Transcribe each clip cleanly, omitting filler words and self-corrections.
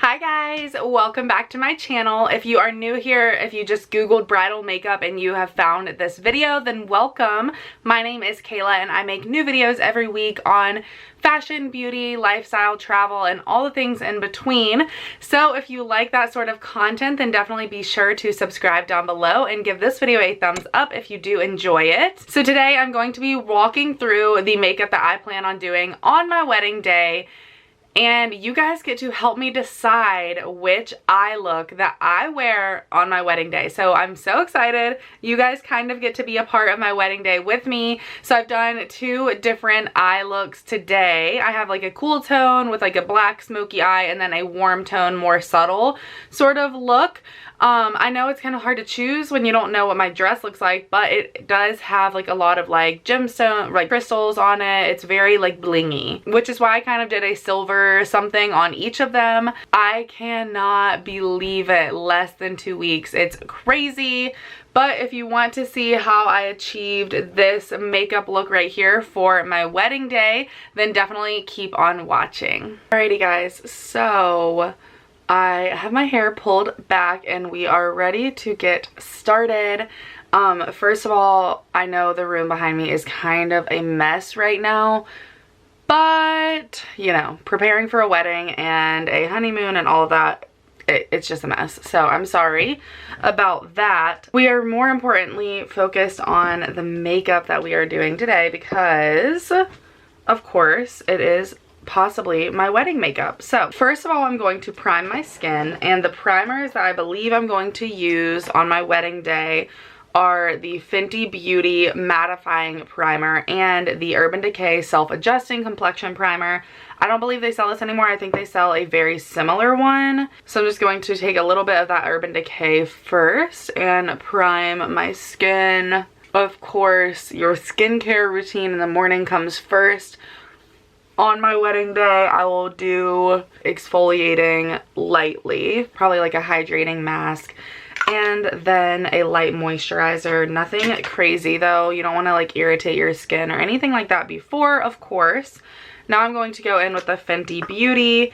Hi guys, welcome back to my channel. If you are new here, if you just googled bridal makeup and you have found this video, then welcome. My name is Kayla and I make new videos every week on fashion, beauty, lifestyle, travel, and all the things in between. So if you like that sort of content, then definitely be sure to subscribe down below and give this video a thumbs up if you do enjoy it. So today I'm going to be walking through the makeup that I plan on doing on my wedding day. And you guys get to help me decide which eye look that I wear on my wedding day. So I'm so excited. You guys kind of get to be a part of my wedding day with me. So I've done two different eye looks today. I have like a cool tone with like a black smoky eye and then a warm tone, more subtle sort of look. I know it's kind of hard to choose when you don't know what my dress looks like, but it does have like a lot of like gemstone, like crystals on it. It's very like blingy, which is why I kind of did a silver something on each of them. I cannot believe it. Less than 2 weeks. It's crazy. But if you want to see how I achieved this makeup look right here for my wedding day, then definitely keep on watching. Alrighty guys, so I have my hair pulled back and we are ready to get started. First of all, I know the room behind me is kind of a mess right now, but you know, preparing for a wedding and a honeymoon and all of that, it's just a mess. So I'm sorry about that. We are more importantly focused on the makeup that we are doing today because, of course, it is possibly my wedding makeup. So first of all, I'm going to prime my skin, and the primers that I believe I'm going to use on my wedding day are the Fenty Beauty Mattifying Primer and the Urban Decay Self-Adjusting Complexion Primer. I don't believe they sell this anymore. I think they sell a very similar one. So I'm just going to take a little bit of that Urban Decay first and prime my skin. Of course, your skincare routine in the morning comes first. On my wedding day, I will do exfoliating lightly, probably like a hydrating mask, and then a light moisturizer. Nothing crazy though. You don't want to like irritate your skin or anything like that before, of course. Now I'm going to go in with the Fenty Beauty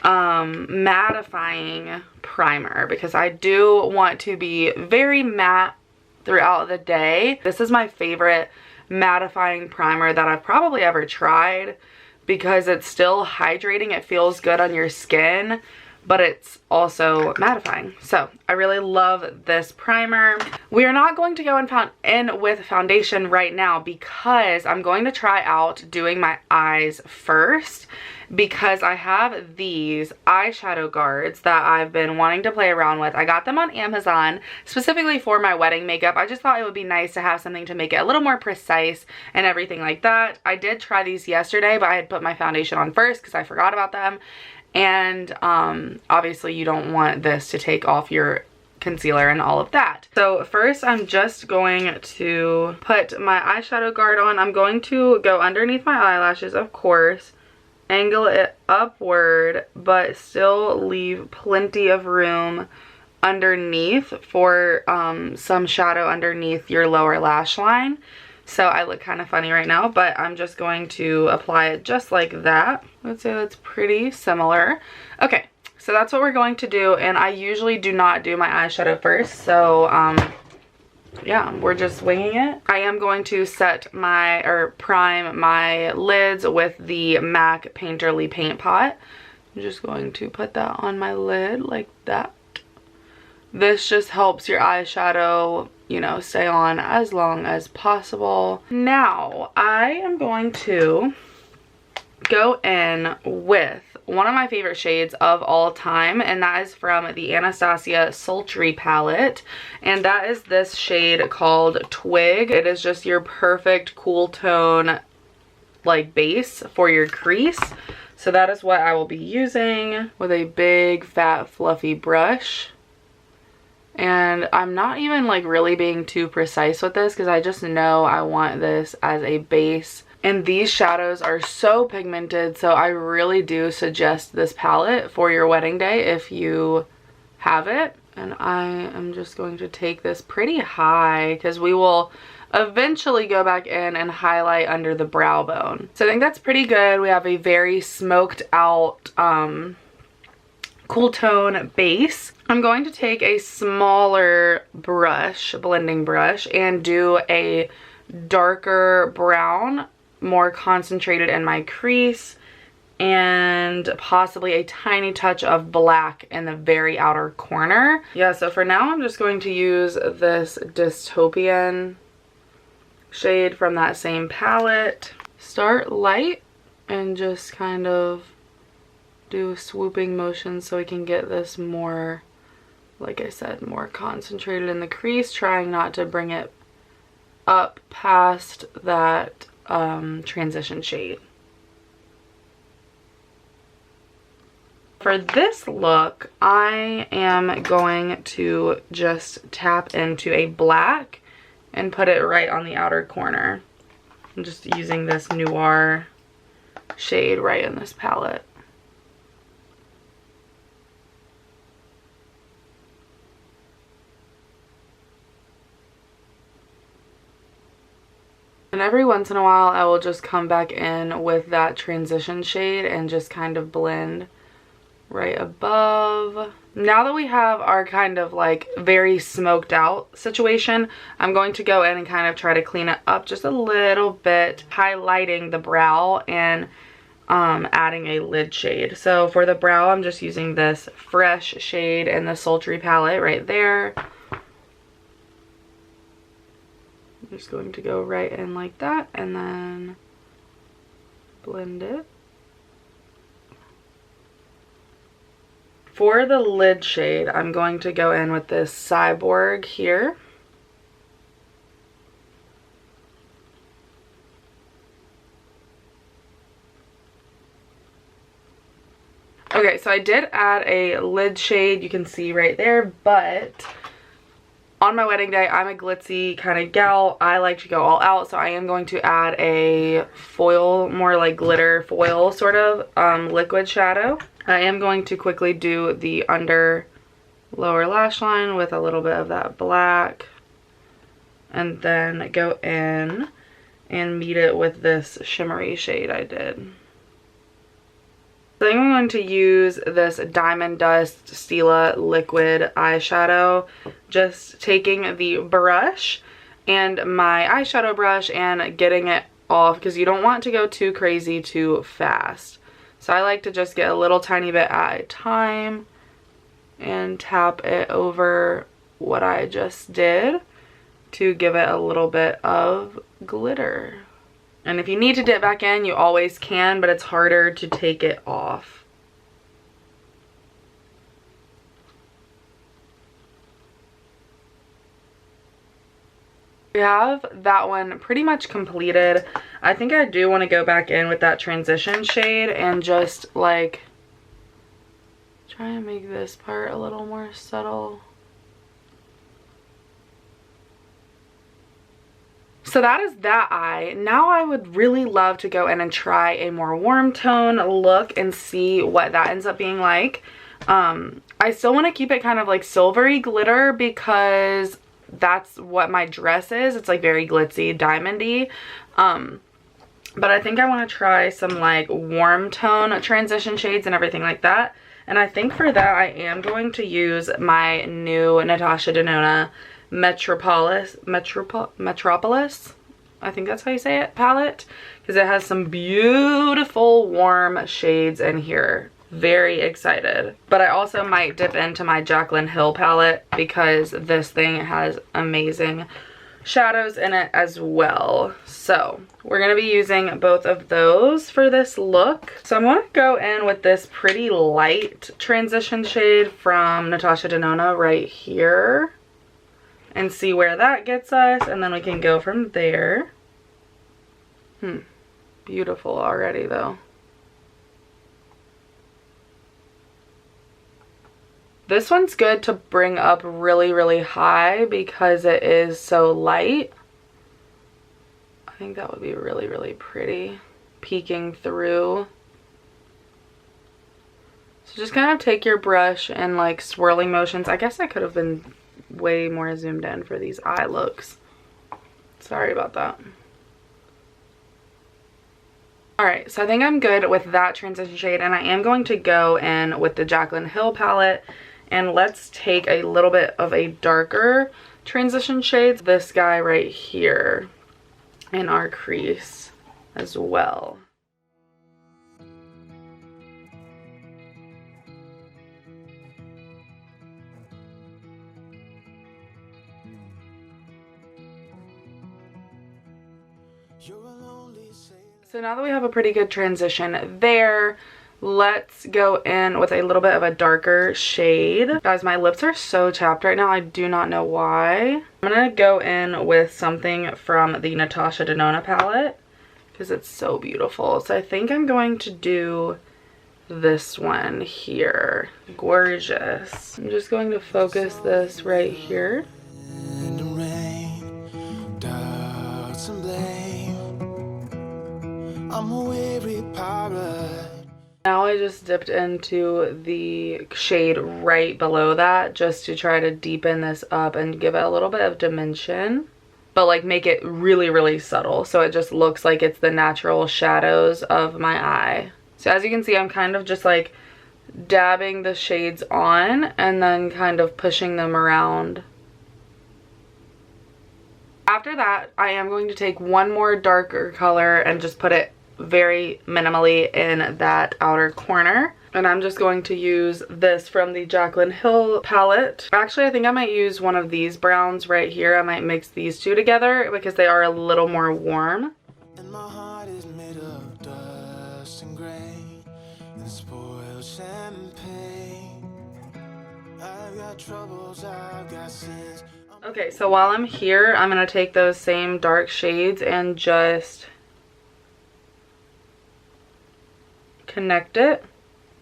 mattifying primer because I do want to be very matte throughout the day. This is my favorite mattifying primer that I've probably ever tried, because it's still hydrating. It feels good on your skin, but it's also mattifying. So I really love this primer. We are not going to go in with foundation right now because I'm going to try out doing my eyes first, because I have these Eyeshadow Guards that I've been wanting to play around with. I got them on Amazon specifically for my wedding makeup. I just thought it would be nice to have something to make it a little more precise and everything like that. I did try these yesterday, but I had put my foundation on first because I forgot about them. And obviously you don't want this to take off your concealer and all of that. So first I'm just going to put my eyeshadow guard on. I'm going to go underneath my eyelashes, of course, angle it upward, but still leave plenty of room underneath for some shadow underneath your lower lash line. So I look kind of funny right now, but I'm just going to apply it just like that. Let's say that's pretty similar. Okay, so that's what we're going to do, and I usually do not do my eyeshadow first, so yeah, we're just winging it. I am going to prime my lids with the MAC Painterly Paint Pot. I'm just going to put that on my lid like that. This just helps your eyeshadow, you know, stay on as long as possible. Now, I am going to go in with one of my favorite shades of all time, and that is from the Anastasia Sultry palette, and that is this shade called Twig. It is just your perfect cool tone like base for your crease. So that is what I will be using with a big fat fluffy brush. And I'm not even like really being too precise with this because I just know I want this as a base. And these shadows are so pigmented, so I really do suggest this palette for your wedding day if you have it. And I am just going to take this pretty high because we will eventually go back in and highlight under the brow bone. So I think that's pretty good. We have a very smoked out cool tone base. I'm going to take a smaller brush, blending brush, and do a darker brown, more concentrated in my crease, and possibly a tiny touch of black in the very outer corner. Yeah, so for now I'm just going to use this Dystopian shade from that same palette. Start light and just kind of do swooping motions so we can get this more, like I said, more concentrated in the crease, trying not to bring it up past that transition shade. For this look, I am going to just tap into a black and put it right on the outer corner. I'm just using this Noir shade right in this palette. And every once in a while, I will just come back in with that transition shade and just kind of blend right above. Now that we have our kind of like very smoked out situation, I'm going to go in and kind of try to clean it up just a little bit, highlighting the brow and adding a lid shade. So for the brow, I'm just using this Fresh shade in the Sultry palette right there. I'm just going to go right in like that and then blend it. For the lid shade, I'm going to go in with this Cyborg here. Okay, so I did add a lid shade, you can see right there, but on my wedding day, I'm a glitzy kind of gal. I like to go all out, so I am going to add a foil, more like glitter foil sort of liquid shadow. I am going to quickly do the under lower lash line with a little bit of that black, and then go in and meet it with this shimmery shade I did. So I'm going to use this Diamond Dust Stila liquid eyeshadow, just taking the brush and my eyeshadow brush and getting it off, because you don't want to go too crazy too fast. So I like to just get a little tiny bit at a time and tap it over what I just did to give it a little bit of glitter. And if you need to dip back in, you always can, but it's harder to take it off. We have that one pretty much completed. I think I do want to go back in with that transition shade and just like try and make this part a little more subtle. So that is that eye. Now I would really love to go in and try a more warm tone look and see what that ends up being like. I still want to keep it kind of like silvery glitter because that's what my dress is. It's like very glitzy, diamondy. But I think I want to try some like warm tone transition shades and everything like that. And I think for that I am going to use my new Natasha Denona Metropolis, I think that's how you say it, palette, because it has some beautiful warm shades in here. Very excited. But I also might dip into my Jaclyn Hill palette because this thing has amazing shadows in it as well. So we're going to be using both of those for this look. So I'm going to go in with this pretty light transition shade from Natasha Denona right here and see where that gets us, and then we can go from there. Beautiful already though. This one's good to bring up really, really high because it is so light. I think that would be really, really pretty, peeking through. So just kind of take your brush and like swirling motions. I guess I could have been way more zoomed in for these eye looks. Sorry about that. Alright, so I think I'm good with that transition shade, and I am going to go in with the Jaclyn Hill palette, and let's take a little bit of a darker transition shade. This guy right here in our crease as well. So now that we have a pretty good transition there, let's go in with a little bit of a darker shade. Guys, my lips are so chapped right now. I do not know why. I'm gonna go in with something from the Natasha Denona palette because it's so beautiful. So I think I'm going to do this one here. Gorgeous. I'm just going to focus this right here. Now I just dipped into the shade right below that just to try to deepen this up and give it a little bit of dimension, but like make it really, really subtle so it just looks like it's the natural shadows of my eye. So as you can see, I'm kind of just like dabbing the shades on and then kind of pushing them around. After that, I am going to take one more darker color and just put it very minimally in that outer corner. And I'm just going to use this from the Jaclyn Hill palette. Actually, I think I might use one of these browns right here. I might mix these two together because they are a little more warm. And my heart is made of dust and gray and spoiled champagne. I've got troubles, I've got sins. Okay, so while I'm here, I'm going to take those same dark shades and just connect it.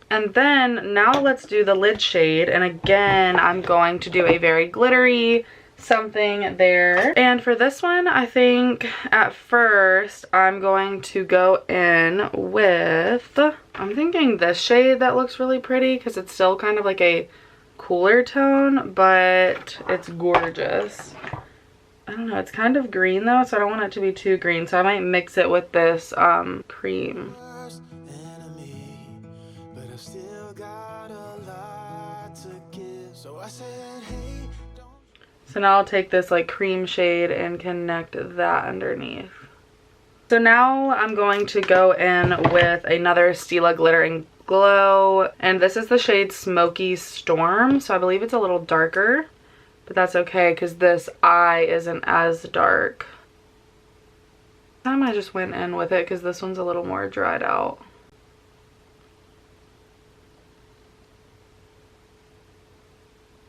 And then now let's do the lid shade, and again I'm going to do a very glittery something there. And for this one, I think at first I'm going to go in with, I'm thinking this shade that looks really pretty because it's still kind of like a cooler tone, but it's gorgeous. I don't know, it's kind of green though, so I don't want it to be too green, so I might mix it with this cream. So now I'll take this like cream shade and connect that underneath. So now I'm going to go in with another Stila Glitter and Glow, and this is the shade Smoky Storm, so I believe it's a little darker, but that's okay because this eye isn't as dark. This time I just went in with it because this one's a little more dried out.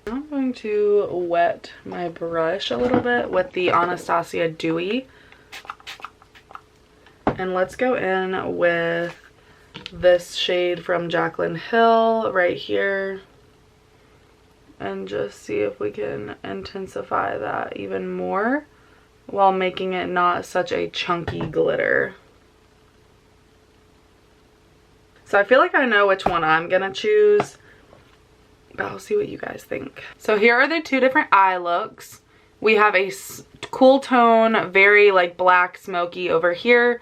I'm going to wet my brush a little bit with the Anastasia Dewy. And let's go in with this shade from Jaclyn Hill right here. And just see if we can intensify that even more while making it not such a chunky glitter. So I feel like I know which one I'm gonna choose, but I'll see what you guys think. So here are the two different eye looks. We have a cool tone, very like black smoky over here,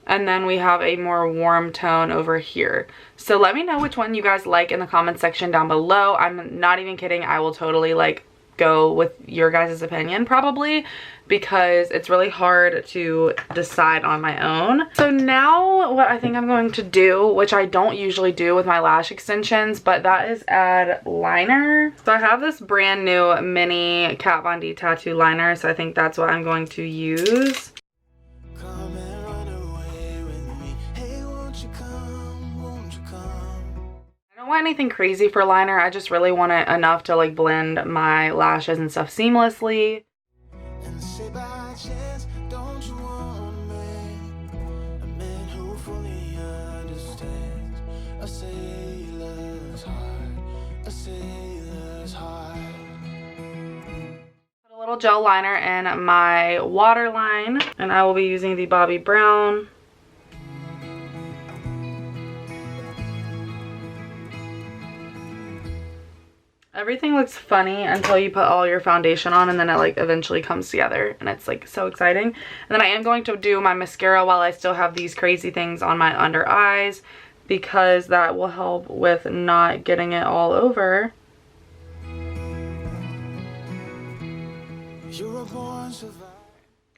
and then we have a more warm tone over here. So let me know which one you guys like in the comment section down below. I'm not even kidding, I will totally like go with your guys' opinion probably, because it's really hard to decide on my own. So now what I think I'm going to do, which I don't usually do with my lash extensions, but that is add liner. So I have this brand new mini Kat Von D tattoo liner, so I think that's what I'm going to use. I don't want anything crazy for liner. I just really want it enough to like blend my lashes and stuff seamlessly. Put a little gel liner in my waterline, and I will be using the Bobbi Brown. Everything looks funny until you put all your foundation on, and then it like eventually comes together, and it's like so exciting. And then I am going to do my mascara while I still have these crazy things on my under eyes, because that will help with not getting it all over.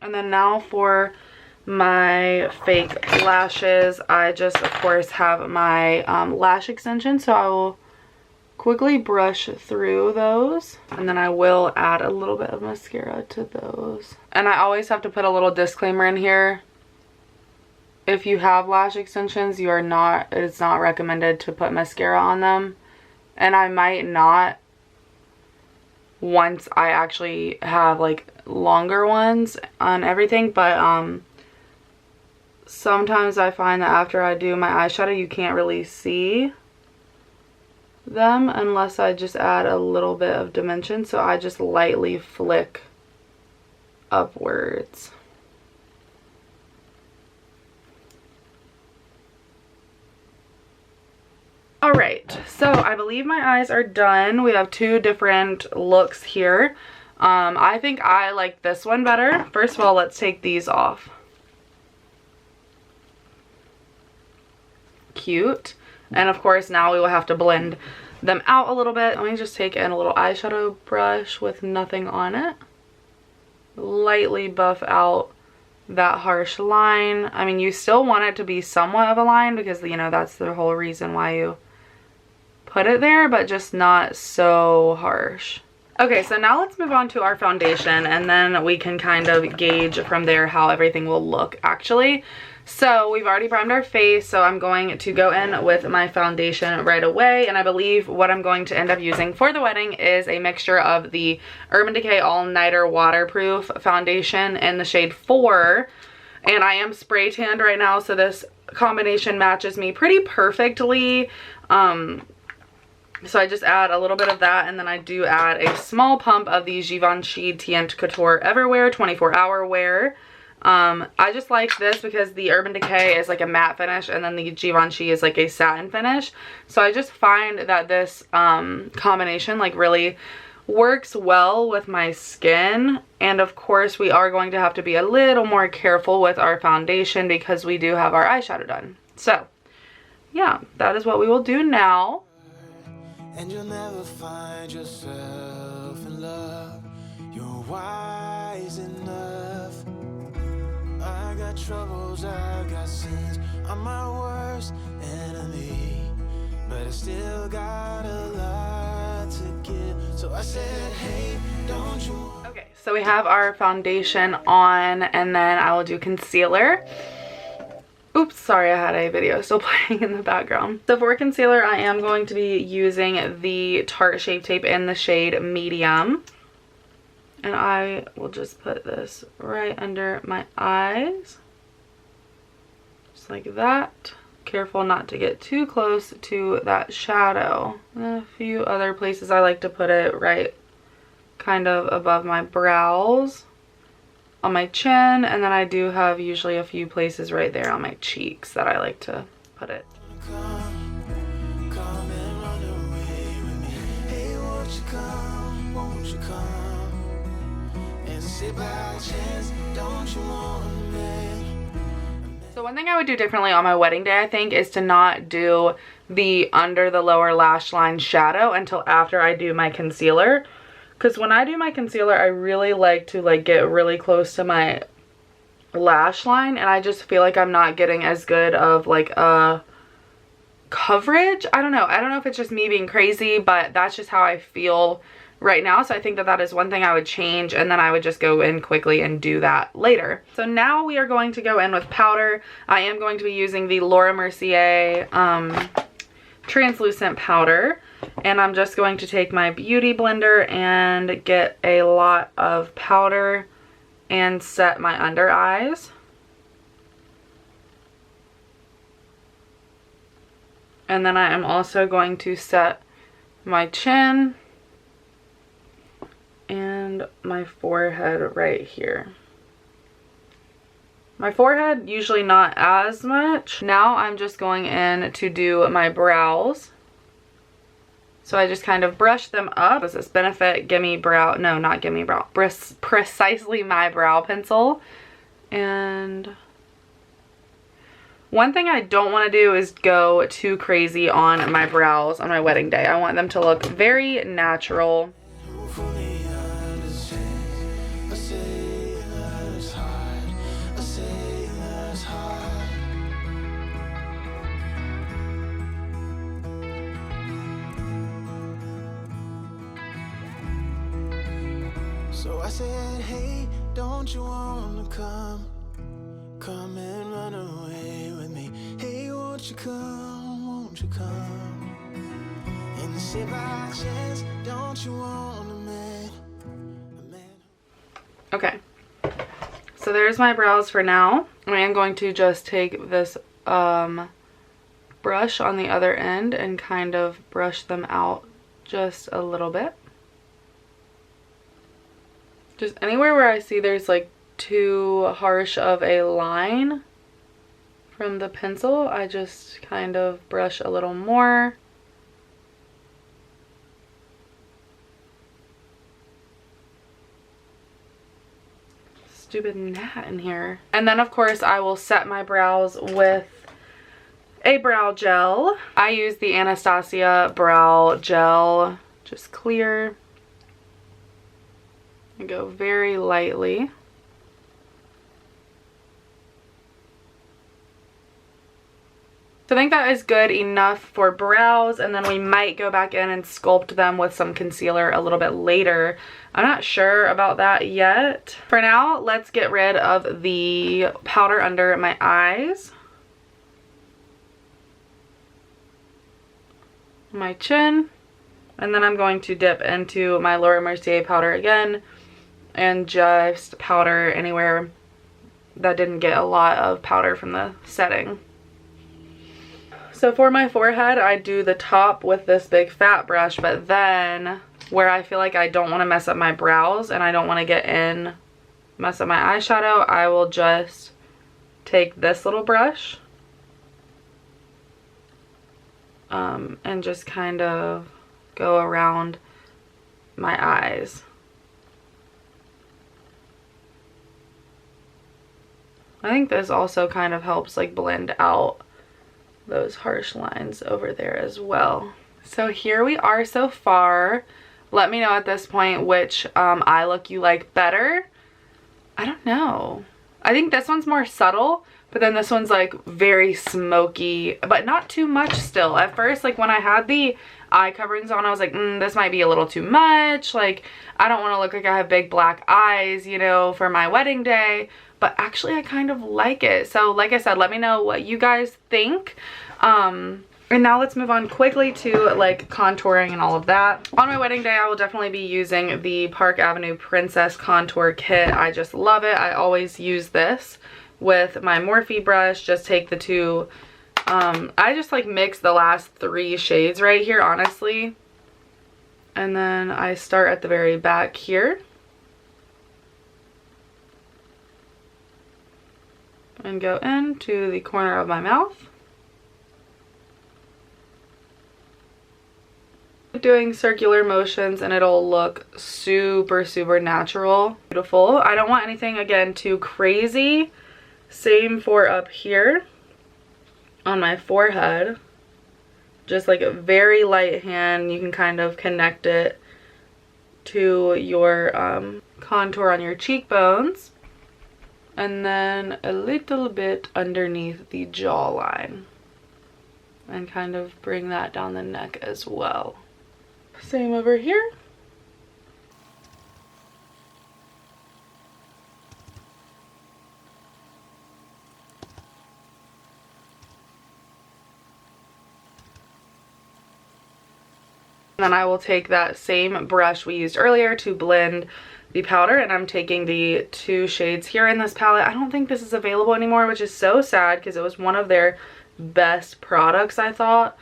And then now for my fake lashes, I just of course have my lash extension, so I will quickly brush through those, and then I will add a little bit of mascara to those. And I always have to put a little disclaimer in here. If you have lash extensions, it's not recommended to put mascara on them. And I might not once I actually have like longer ones on everything, but sometimes I find that after I do my eyeshadow, you can't really see them unless I just add a little bit of dimension, so I just lightly flick upwards. Alright, so I believe my eyes are done. We have two different looks here. I think I like this one better. First of all, let's take these off. Cute. And of course now we will have to blend them out a little bit. Let me just take in a little eyeshadow brush with nothing on it. Lightly buff out that harsh line. I mean, you still want it to be somewhat of a line because, you know, that's the whole reason why you put it there, but just not so harsh. Okay, so now let's move on to our foundation, and then we can kind of gauge from there how everything will look actually. So we've already primed our face, so I'm going to go in with my foundation right away, and I believe what I'm going to end up using for the wedding is a mixture of the Urban Decay All Nighter Waterproof Foundation in the shade 4, and I am spray tanned right now, so this combination matches me pretty perfectly. So I just add a little bit of that, and then I do add a small pump of the Givenchy Teint Couture Everwear 24-hour wear. I just like this because the Urban Decay is like a matte finish, and then the Givenchy is like a satin finish. So I just find that this combination like really works well with my skin. And of course we are going to have to be a little more careful with our foundation because we do have our eyeshadow done. So yeah, that is what we will do now. And you'll never find yourself in love. You're wise enough. I got troubles, I got sins. I'm my worst enemy, but I still got a lot to give. So I said, hey, don't you... Okay, so we have our foundation on, and then I will do concealer. Oops, sorry, I had a video still playing in the background. So for concealer, I am going to be using the Tarte Shape Tape in the shade Medium. And I will just put this right under my eyes. Just like that. Careful not to get too close to that shadow. And a few other places I like to put it right kind of above my brows, on my chin, and then I do have usually a few places right there on my cheeks that I like to put it. So one thing I would do differently on my wedding day, I think, is to not do the under the lower lash line shadow until after I do my concealer. Because when I do my concealer, I really like to like get really close to my lash line, and I just feel like I'm not getting as good of like a coverage. I don't know if it's just me being crazy, but that's just how I feel right now. So I think that that is one thing I would change, and then I would just go in quickly and do that later. So now we are going to go in with powder. I am going to be using the Laura Mercier translucent powder, and I'm just going to take my beauty blender and get a lot of powder and set my under eyes. And then I am also going to set my chin and my forehead right here. My forehead, usually not as much. Now I'm just going in to do my brows. So I just kind of brush them up. Does this Benefit Gimme Brow? No, not Gimme Brow. Precisely My Brow Pencil. And one thing I don't want to do is go too crazy on my brows on my wedding day. I want them to look very natural. So I said, hey, don't you wanna come and run away with me? Hey, won't you come, and say by chance, don't you want a man? Okay, so there's my brows for now. I am going to just take this brush on the other end and kind of brush them out just a little bit. Just anywhere where I see there's like too harsh of a line from the pencil, I just kind of brush a little more. Stupid gnat in here. And then of course I will set my brows with a brow gel. I use the Anastasia brow gel, just clear. I go very lightly. So I think that is good enough for brows, and then we might go back in and sculpt them with some concealer a little bit later. I'm not sure about that yet. For now, let's get rid of the powder under my eyes, my chin, and then I'm going to dip into my Laura Mercier powder again and just powder anywhere that didn't get a lot of powder from the setting. So for my forehead, I do the top with this big fat brush, but then where I feel like I don't want to mess up my brows and I don't want to mess up my eyeshadow, I will just take this little brush and just kind of go around my eyes. I think this also kind of helps like blend out those harsh lines over there as well. So here we are so far. Let me know at this point which eye look you like better. I don't know. I think this one's more subtle, but then this one's like very smoky, but not too much still. At first, like when I had the eye coverings on, I was like, this might be a little too much. Like, I don't want to look like I have big black eyes, you know, for my wedding day. But actually, I kind of like it. So like I said, let me know what you guys think. And now let's move on quickly to like contouring and all of that. On my wedding day, I will definitely be using the Park Avenue Princess Contour Kit. I just love it. I always use this with my Morphe brush. Just take the two. I just like mix the last 3 shades right here, honestly. And then I start at the very back here. And go into the corner of my mouth. Doing circular motions and it'll look super, super natural. Beautiful. I don't want anything, again, too crazy. Same for up here on my forehead. Just like a very light hand. You can kind of connect it to your contour on your cheekbones. And then a little bit underneath the jawline. And kind of bring that down the neck as well. Same over here. And then I will take that same brush we used earlier to blend the powder, and I'm taking the 2 shades here in this palette. I don't think this is available anymore, which is so sad because it was one of their best products, I thought.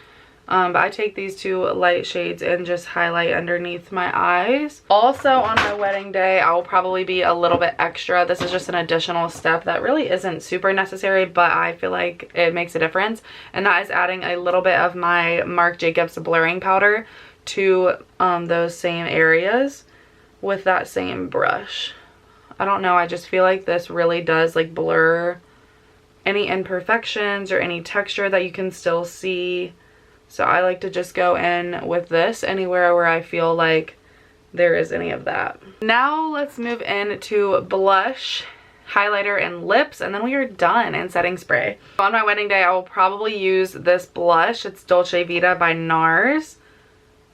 But I take these 2 light shades and just highlight underneath my eyes. Also on my wedding day, I will probably be a little bit extra. This is just an additional step that really isn't super necessary, but I feel like it makes a difference. And that is adding a little bit of my Marc Jacobs blurring powder to those same areas with that same brush. I don't know, I just feel like this really does like blur any imperfections or any texture that you can still see. So I like to just go in with this anywhere where I feel like there is any of that. Now let's move into blush, highlighter, and lips, and then we are done, and setting spray. On my wedding day, I will probably use this blush. It's Dolce Vita by NARS.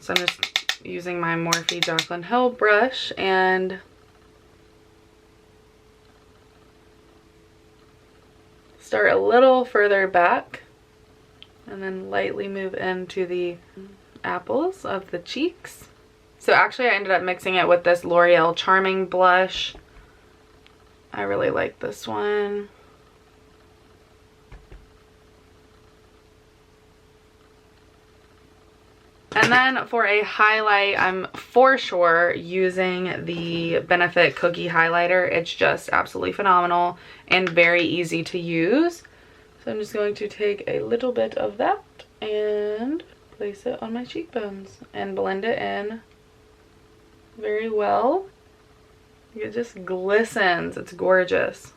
So I'm just using my Morphe Jaclyn Hill brush and start a little further back and then lightly move into the apples of the cheeks. So actually I ended up mixing it with this L'Oreal Charming blush. I really like this one. And then for a highlight, I'm for sure using the Benefit Cookie Highlighter. It's just absolutely phenomenal and very easy to use. So I'm just going to take a little bit of that and place it on my cheekbones and blend it in very well. It just glistens. It's gorgeous.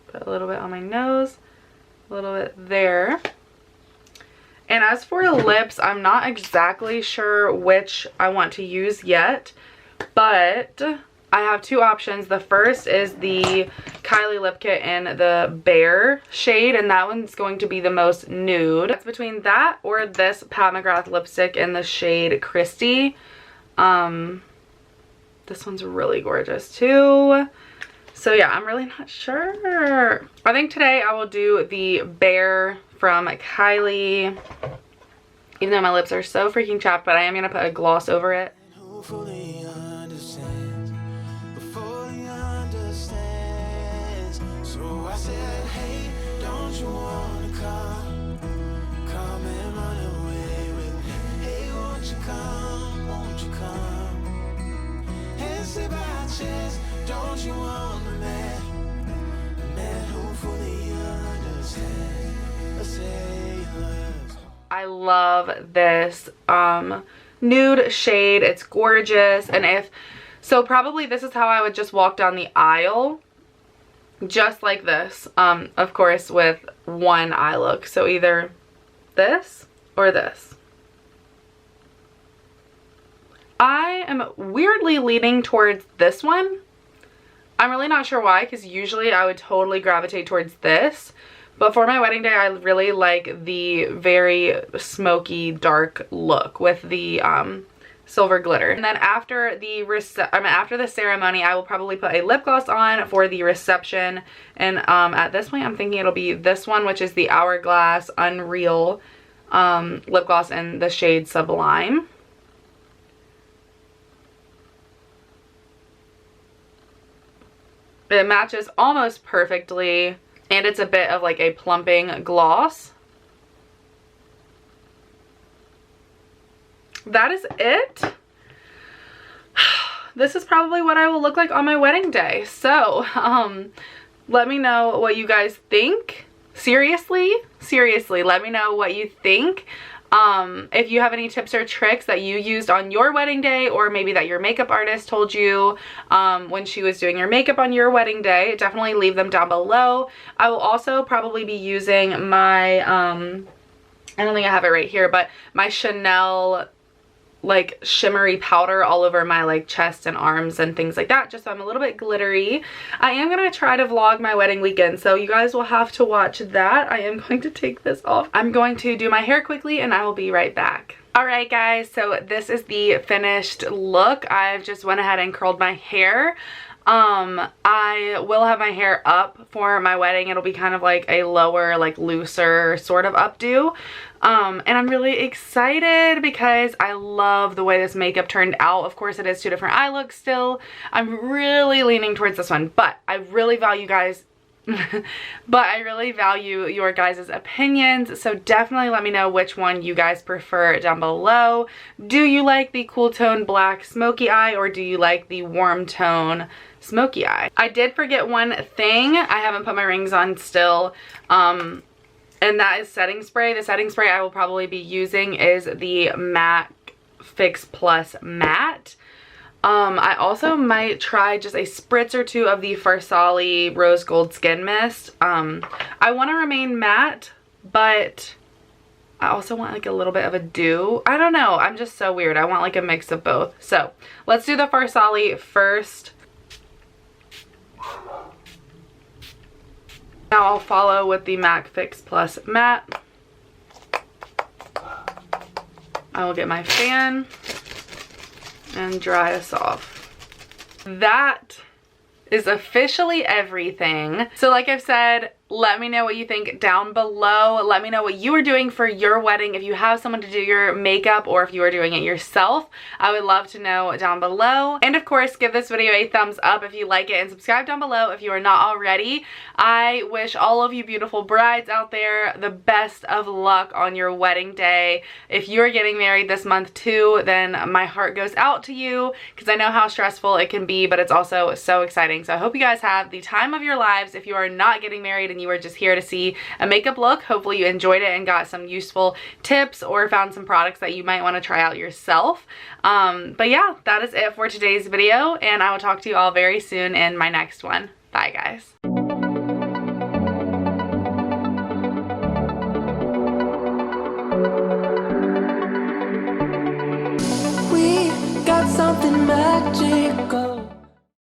Put a little bit on my nose, a little bit there. And as for lips, I'm not exactly sure which I want to use yet, but I have two options. The first is the Kylie Lip Kit in the Bare shade, and that one's going to be the most nude. It's between that or this Pat McGrath lipstick in the shade Christy. This one's really gorgeous too. So yeah, I'm really not sure. I think today I will do the Bare from Kylie, even though my lips are so freaking chapped, but I am going to put a gloss over it. Hopefully understands, but fully understands. So I said, hey, don't you wanna come and run away with me? Hey, won't you come and sit by our chairs? Don't you want a man who fully understands? I love this nude shade. It's gorgeous. And probably this is how I would just walk down the aisle, just like this, of course with one eye look. So either this or this. I am weirdly leaning towards this one. I'm really not sure why, because usually I would totally gravitate towards this. But for my wedding day, I really like the very smoky, dark look with the silver glitter. And then after the ceremony, I will probably put a lip gloss on for the reception. And at this point, I'm thinking it'll be this one, which is the Hourglass Unreal lip gloss in the shade Sublime. It matches almost perfectly. And it's a bit of like a plumping gloss. That is it. This is probably what I will look like on my wedding day. So, let me know what you guys think. Seriously, let me know what you think. If you have any tips or tricks that you used on your wedding day, or maybe that your makeup artist told you when she was doing your makeup on your wedding day, definitely leave them down below. I will also probably be using my, I don't think I have it right here, but my Chanel like shimmery powder all over my like chest and arms and things like that, just so I'm a little bit glittery. I am gonna try to vlog my wedding weekend, so you guys will have to watch that. I am going to take this off. I'm going to do my hair quickly and I will be right back. Alright guys, so this is the finished look. I've just went ahead and curled my hair. I will have my hair up for my wedding. It'll be kind of like a lower, like looser sort of updo. And I'm really excited because I love the way this makeup turned out. Of course, it is two different eye looks still. I'm really leaning towards this one, but I really value your guys' opinions. So definitely let me know which one you guys prefer down below. Do you like the cool tone black smoky eye, or do you like the warm tone smoky eye? I did forget one thing. I haven't put my rings on still. and that is setting spray. The setting spray I will probably be using is the MAC Fix Plus Matte. I also might try just a spritz or two of the Farsali Rose Gold Skin Mist. I want to remain matte, but I also want like a little bit of a dew. I don't know. I'm just so weird. I want like a mix of both. So let's do the Farsali first. Now I'll follow with the MAC Fix Plus Matte. I will get my fan and dry us off. That is officially everything. So like I've said, let me know what you think down below. Let me know what you are doing for your wedding. If you have someone to do your makeup or if you are doing it yourself, I would love to know down below. And of course, give this video a thumbs up if you like it and subscribe down below if you are not already. I wish all of you beautiful brides out there the best of luck on your wedding day. If you're getting married this month too, then my heart goes out to you because I know how stressful it can be, but it's also so exciting. So I hope you guys have the time of your lives. If you are not getting married and you are just here to see a makeup look, hopefully you enjoyed it and got some useful tips or found some products that you might want to try out yourself. But yeah, that is it for today's video, and I will talk to you all very soon in my next one. Bye guys. We got something magical.